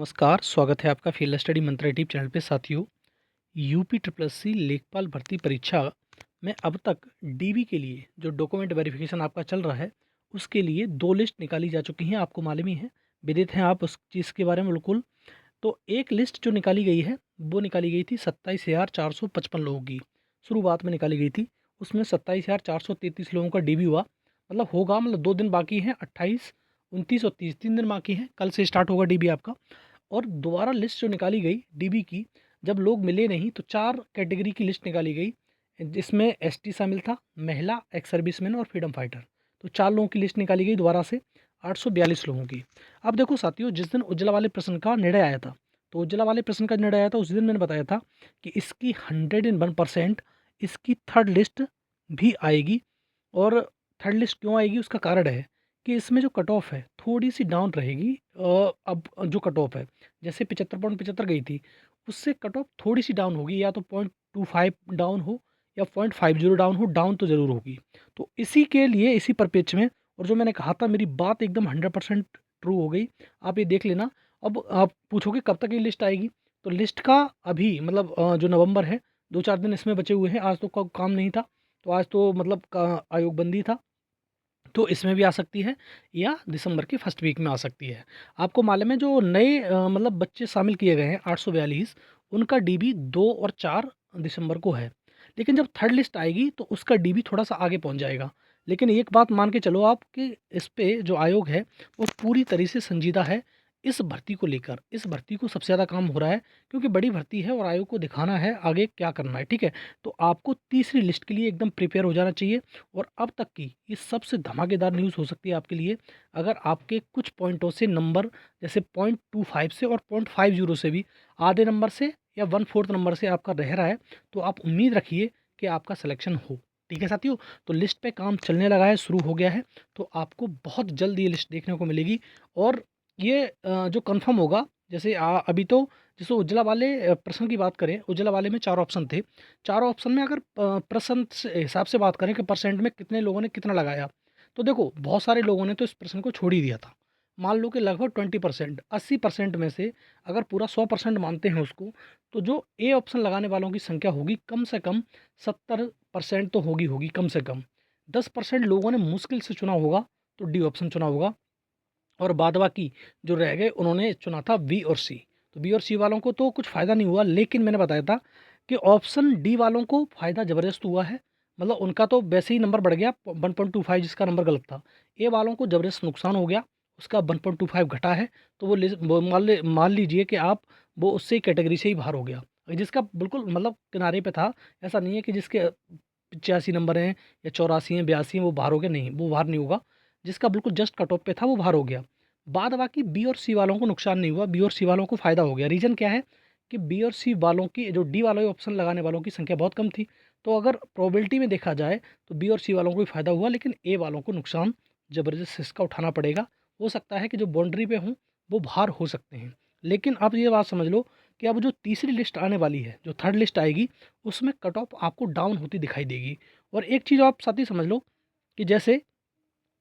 नमस्कार, स्वागत है आपका फील्ड स्टडी मंत्रा यूट्यूब चैनल पे। साथियों, यूपी ट्रिपल एस सी लेखपाल भर्ती परीक्षा में अब तक डीबी के लिए जो डॉक्यूमेंट वेरिफिकेशन आपका चल रहा है, उसके लिए 2 लिस्ट निकाली जा चुकी हैं। आपको मालूम ही है, विदित हैं आप उस चीज़ के बारे में बिल्कुल। तो एक लिस्ट जो निकाली गई है, वो निकाली गई थी 27,455 लोगों की, शुरुआत में निकाली गई थी। उसमें 27,433 लोगों का डीबी हुआ, मतलब होगा, मतलब 2 दिन बाकी हैं, 28, 29 और 30, 3 दिन बाकी हैं। कल से स्टार्ट होगा डीबी आपका। और दोबारा लिस्ट जो निकाली गई डीबी की, जब लोग मिले नहीं तो 4 कैटेगरी की लिस्ट निकाली गई, जिसमें एसटी शामिल था, महिला, एक्स सर्विसमैन और फ्रीडम फाइटर। तो 4 लोगों की लिस्ट निकाली गई दोबारा से, 842 लोगों की। अब देखो साथियों, जिस दिन उज्ज्वला वाले प्रश्न का निर्णय आया था, तो उज्ज्वला वाले प्रश्न का निर्णय आया था, उस दिन मैंने बताया था कि इसकी 101% इसकी थर्ड लिस्ट भी आएगी। और थर्ड लिस्ट क्यों आएगी, उसका कारण है कि इसमें जो कट ऑफ है थोड़ी सी डाउन रहेगी। अब जो कट ऑफ है, जैसे 75.75 गई थी, उससे कट ऑफ थोड़ी सी डाउन होगी, या तो 0.25 डाउन हो या 0.50 डाउन हो, डाउन तो ज़रूर होगी। तो इसी के लिए, इसी परिप्रेक्ष्य में, और जो मैंने कहा था, मेरी बात एकदम 100% ट्रू हो गई। आप ये देख लेना। अब आप पूछोगे कब तक ये लिस्ट आएगी, तो लिस्ट का अभी मतलब जो नवंबर है, 2-4 दिन इसमें बचे हुए हैं। आज तो काम नहीं था, तो आज तो मतलब आयोग बंदी था, तो इसमें भी आ सकती है, या दिसंबर के फर्स्ट वीक में आ सकती है। आपको मालूम है, जो नए मतलब बच्चे शामिल किए गए हैं 842, उनका डीबी 2 और 4 दिसंबर को है। लेकिन जब थर्ड लिस्ट आएगी तो उसका डीबी थोड़ा सा आगे पहुंच जाएगा। लेकिन एक बात मान के चलो आप, कि इस पे जो आयोग है वो पूरी तरह से संजीदा है। इस भर्ती को लेकर, इस भर्ती को सबसे ज़्यादा काम हो रहा है, क्योंकि बड़ी भर्ती है और आयोग को दिखाना है आगे क्या करना है। ठीक है, तो आपको तीसरी लिस्ट के लिए एकदम प्रिपेयर हो जाना चाहिए। और अब तक की ये सबसे धमाकेदार न्यूज़ हो सकती है आपके लिए, अगर आपके कुछ पॉइंटों से नंबर, जैसे 0.25 से और 0.50 से भी, आधे नंबर से या 1/4 नंबर से आपका रह रहा है, तो आप उम्मीद रखिए कि आपका सिलेक्शन हो। ठीक है साथियों, तो लिस्ट पे काम चलने लगा है, शुरू हो गया है। तो आपको बहुत जल्द ये लिस्ट देखने को मिलेगी। और ये जो कंफर्म होगा, जैसे अभी तो, जैसे उज्ज्वला वाले प्रश्न की बात करें, उज्ज्वला वाले में 4 ऑप्शन थे। चारों ऑप्शन में अगर प्रश्न से हिसाब से बात करें कि परसेंट में कितने लोगों ने कितना लगाया, तो देखो बहुत सारे लोगों ने तो इस प्रश्न को छोड़ ही दिया था। मान लो कि लगभग 20%, 80% में से अगर पूरा 100% मानते हैं उसको, तो जो ए ऑप्शन लगाने वालों की संख्या होगी, कम से कम 70% तो होगी होगी कम से कम। 10% लोगों ने मुश्किल से चुना होगा, तो डी ऑप्शन चुना होगा। और बाद बाकी जो रह गए, उन्होंने चुना था बी और सी। तो बी और सी वालों को तो कुछ फ़ायदा नहीं हुआ, लेकिन मैंने बताया था कि ऑप्शन डी वालों को फ़ायदा ज़बरदस्त हुआ है। मतलब उनका तो वैसे ही नंबर बढ़ गया, 1.25 जिसका नंबर गलत था। ए वालों को ज़बरदस्त नुकसान हो गया, उसका 1.25 घटा है। तो वो मान लीजिए कि आप, वो उससे कैटेगरी से ही बाहर हो गया। जिसका बिल्कुल मतलब किनारे पे था, ऐसा नहीं है कि जिसके 85 नंबर हैं या 84 हैं, 82 हैं, वो बाहर हो गया, नहीं, वो बाहर नहीं होगा। जिसका बिल्कुल जस्ट कट ऑफ पे था, वो बाहर हो गया। बाद बाकी बी और सी वालों को नुकसान नहीं हुआ, बी और सी वालों को फ़ायदा हो गया। रीज़न क्या है कि बी और सी वालों की, जो डी वाला ऑप्शन लगाने वालों की संख्या बहुत कम थी। तो अगर प्रोबेबिलिटी में देखा जाए, तो बी और सी वालों को भी फ़ायदा हुआ, लेकिन ए वालों को नुकसान ज़बरदस्त इसका उठाना पड़ेगा। हो सकता है कि जो बाउंड्री पे हों, वो बाहर हो सकते हैं। लेकिन आप ये बात समझ लो कि अब जो तीसरी लिस्ट आने वाली है, जो थर्ड लिस्ट आएगी, उसमें कट ऑफ आपको डाउन होती दिखाई देगी। और एक चीज़ आप साथ ही समझ लो कि जैसे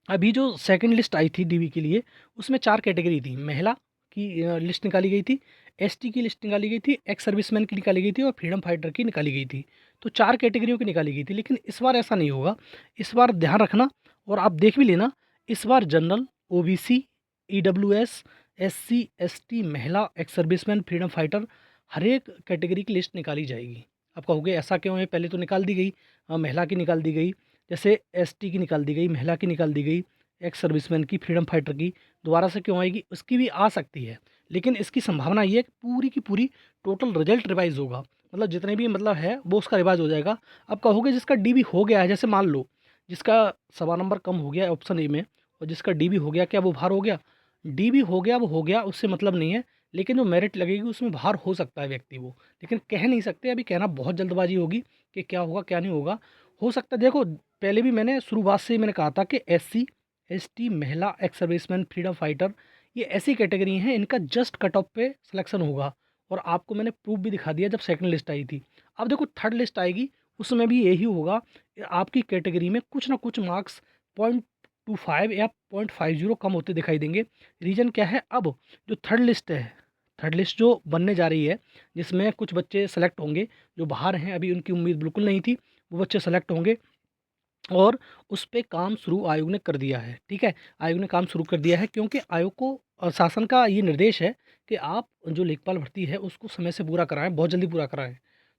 अभी जो सेकंड लिस्ट आई थी डीबी के लिए, उसमें 4 कैटेगरी थी। महिला की लिस्ट निकाली गई थी, एसटी की लिस्ट निकाली गई थी, एक्स सर्विसमैन की निकाली गई थी, और फ्रीडम फाइटर की निकाली गई थी। तो 4 कैटेगरियों की निकाली गई थी। लेकिन इस बार ऐसा नहीं होगा। इस बार ध्यान रखना, और आप देख भी लेना, इस बार general, OBC, EWS, SC, ST, महिला, एक्स सर्विसमैन, फ्रीडम फाइटर, हर एक कैटेगरी की लिस्ट निकाली जाएगी। आप कहोगे ऐसा क्यों है, पहले तो निकाल दी गई, महिला की निकाल दी गई, जैसे एसटी की निकाल दी गई, महिला की निकाल दी गई, एक्स सर्विसमैन की, फ्रीडम फाइटर की। दोबारा से क्यों आएगी, उसकी भी आ सकती है। लेकिन इसकी संभावना ये है कि पूरी की पूरी टोटल रिजल्ट रिवाइज होगा, मतलब जितने भी मतलब है वो उसका रिवाइज हो जाएगा। अब कहोगे जिसका डीबी हो गया है, जैसे मान लो जिसका सवा नंबर कम हो गया है ऑप्शन ए में, और जिसका डीबी हो गया, क्या वो बाहर हो गया? डीबी हो गया, वो हो गया, उससे मतलब नहीं है। लेकिन जो मेरिट लगेगी उसमें बाहर हो सकता है व्यक्ति वो, लेकिन कह नहीं सकते, अभी कहना बहुत जल्दबाजी होगी कि क्या होगा क्या नहीं होगा। हो सकता है, देखो पहले भी मैंने शुरुआत से ही मैंने कहा था कि एससी, एसटी, महिला, एक्स सर्विसमैन, फ्रीडम फाइटर, ये ऐसी कैटेगरी हैं, इनका जस्ट कट ऑफ पे सिलेक्शन होगा। और आपको मैंने प्रूफ भी दिखा दिया जब सेकंड लिस्ट आई थी। अब देखो थर्ड लिस्ट आएगी, उसमें भी यही होगा, आपकी कैटेगरी में कुछ ना कुछ मार्क्स 0.25 या 0.50 कम होते दिखाई देंगे। रीज़न क्या है, अब जो थर्ड लिस्ट है, थर्ड लिस्ट जो बनने जा रही है, जिसमें कुछ बच्चे सेलेक्ट होंगे जो बाहर हैं, अभी उनकी उम्मीद बिल्कुल नहीं थी, वो बच्चे सेलेक्ट होंगे और उस पे काम शुरू आयोग ने कर दिया है। ठीक है, आयोग ने काम शुरू कर दिया है क्योंकि आयोग को शासन का ये निर्देश है कि आप जो लेखपाल भर्ती है उसको समय से पूरा कराएं, बहुत जल्दी पूरा कराएं।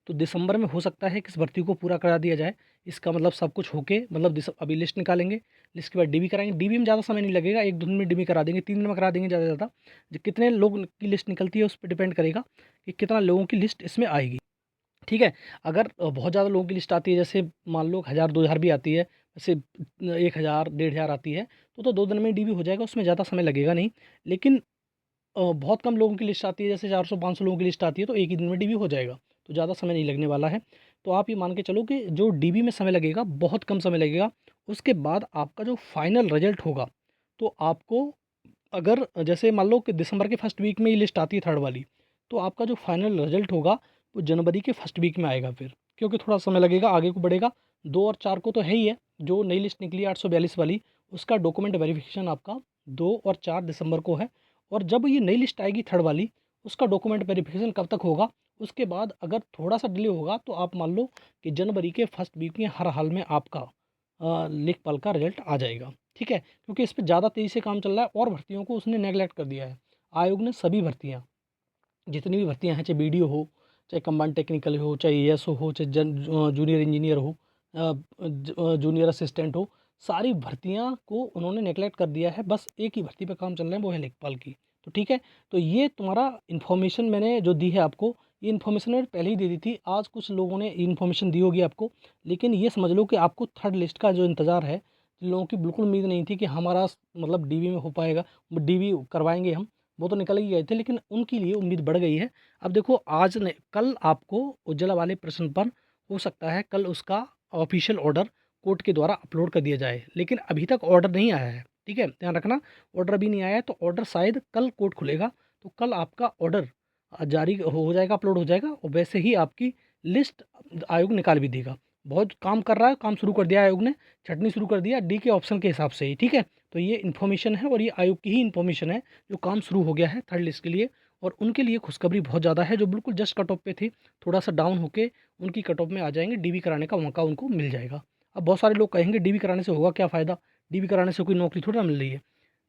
तो दिसंबर में हो सकता है कि इस भर्ती को पूरा करा दिया जाए। इसका मतलब सब कुछ होके, मतलब अभी लिस्ट निकालेंगे, लिस्ट के बाद डीबी कराएंगे। डीबी में ज़्यादा समय नहीं लगेगा, 1-2 दिन में डीबी करा देंगे, 3 दिन में करा देंगे ज़्यादा से ज़्यादा। जो कितने लोग की लिस्ट निकलती है उस पर डिपेंड करेगा कि कितना लोगों की लिस्ट इसमें आएगी। ठीक है, अगर बहुत ज़्यादा लोगों की लिस्ट आती है, जैसे मान लो 1000-2000 भी आती है, जैसे 1000 1500 आती है, तो 2 दिन में डीबी हो जाएगा, उसमें ज़्यादा समय लगेगा नहीं। लेकिन बहुत कम लोगों की लिस्ट आती है, जैसे 400-500 लोगों की लिस्ट आती है, तो एक ही दिन में डीबी हो जाएगा, तो ज़्यादा समय नहीं लगने वाला है। तो आप ये मान के चलो कि जो डीबी में समय लगेगा बहुत कम समय लगेगा। उसके बाद आपका जो फाइनल रिजल्ट होगा, तो आपको, अगर जैसे मान लो कि दिसंबर के फर्स्ट वीक में ये लिस्ट आती है थर्ड वाली, तो आपका जो फाइनल रिजल्ट होगा वो जनवरी के फर्स्ट वीक में आएगा फिर, क्योंकि थोड़ा समय लगेगा, आगे को बढ़ेगा। 2 और 4 को तो है ही है, जो नई लिस्ट निकली है 842 वाली, उसका डॉक्यूमेंट वेरिफिकेशन आपका 2 और 4 दिसंबर को है। और जब ये नई लिस्ट आएगी थर्ड वाली, उसका डॉक्यूमेंट वेरिफिकेशन कब तक होगा, उसके बाद अगर थोड़ा सा डिले होगा तो आप मान लो कि जनवरी के फर्स्ट वीक में हर हाल में आपका लेखपाल का रिजल्ट आ जाएगा। ठीक है, क्योंकि इस पे ज़्यादा तेज़ी से काम चल रहा है और भर्तियों को उसने नेगलेक्ट कर दिया है। आयोग ने सभी भर्तियाँ, जितनी भी भर्तियाँ हैं, चाहे बीडीओ हो, चाहे कंबाइंड टेक्निकल हो, चाहे एएसओ हो, चाहे जूनियर इंजीनियर हो, जूनियर असिस्टेंट हो, सारी भर्तियाँ को उन्होंने नेगलेक्ट कर दिया है। बस एक ही भर्ती पे काम चल रहा है, वो है लेखपाल की। तो ठीक है, तो ये तुम्हारा इन्फॉर्मेशन मैंने जो दी है आपको, ये इन्फॉर्मेशन मैंने पहले ही दे दी थी। आज कुछ लोगों ने इन्फॉर्मेशन दी होगी आपको, लेकिन ये समझ लो कि आपको थर्ड लिस्ट का जो इंतज़ार है, जिन लोगों की बिल्कुल उम्मीद नहीं थी कि हमारा मतलब डीवी में हो पाएगा, डीवी करवाएंगे हम, वो तो निकल ही गए थे, लेकिन उनके लिए उम्मीद बढ़ गई है। अब देखो, आज ने कल आपको उज्ज्वला वाले प्रश्न पर हो सकता है कल उसका ऑफिशियल ऑर्डर कोर्ट के द्वारा अपलोड कर दिया जाए, लेकिन अभी तक ऑर्डर नहीं आया है। ठीक है, ध्यान रखना, ऑर्डर अभी नहीं आया है, तो ऑर्डर शायद कल कोर्ट खुलेगा, तो कल आपका ऑर्डर जारी हो जाएगा, अपलोड हो जाएगा, और वैसे ही आपकी लिस्ट आयोग निकाल भी देगा। बहुत काम कर रहा है, काम शुरू कर दिया आयोग ने, छटनी शुरू कर दिया डी के ऑप्शन के हिसाब से ही। ठीक है, तो ये इन्फॉर्मेशन है और ये आयोग की ही इन्फॉर्मेशन है, जो काम शुरू हो गया है थर्ड लिस्ट के लिए। और उनके लिए खुशखबरी बहुत ज़्यादा है, जो बिल्कुल जस्ट कट ऑफ पे थे, थोड़ा सा डाउन होके उनकी कट ऑफ में आ जाएंगे, डीबी कराने का मौका उनको मिल जाएगा। अब बहुत सारे लोग कहेंगे डीबी कराने से होगा क्या फ़ायदा, डीबी कराने से कोई नौकरी थोड़ा मिल रही है।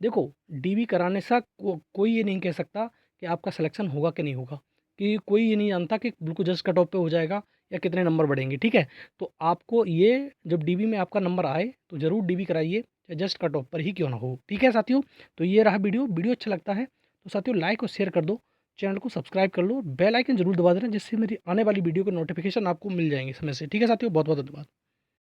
देखो, डीबी कराने से कोई ये नहीं कह सकता कि आपका सिलेक्शन होगा कि नहीं होगा, कि कोई ये नहीं जानता कि बिल्कुल जस्ट कट ऑफ पे हो जाएगा या कितने नंबर बढ़ेंगे। ठीक है, तो आपको ये, जब डीबी में आपका नंबर आए तो ज़रूर डीबी कराइए, चाहे जस्ट कट ऑफ पर ही क्यों ना हो। ठीक है साथियों, तो ये रहा वीडियो अच्छा लगता है तो साथियों लाइक और शेयर कर दो, चैनल को सब्सक्राइब कर लो, बेल आइकन जरूर दबा देना, जिससे मेरी आने वाली वीडियो के नोटिफिकेशन आपको मिल जाएंगे समय से। ठीक है साथियों, बहुत बहुत धन्यवाद।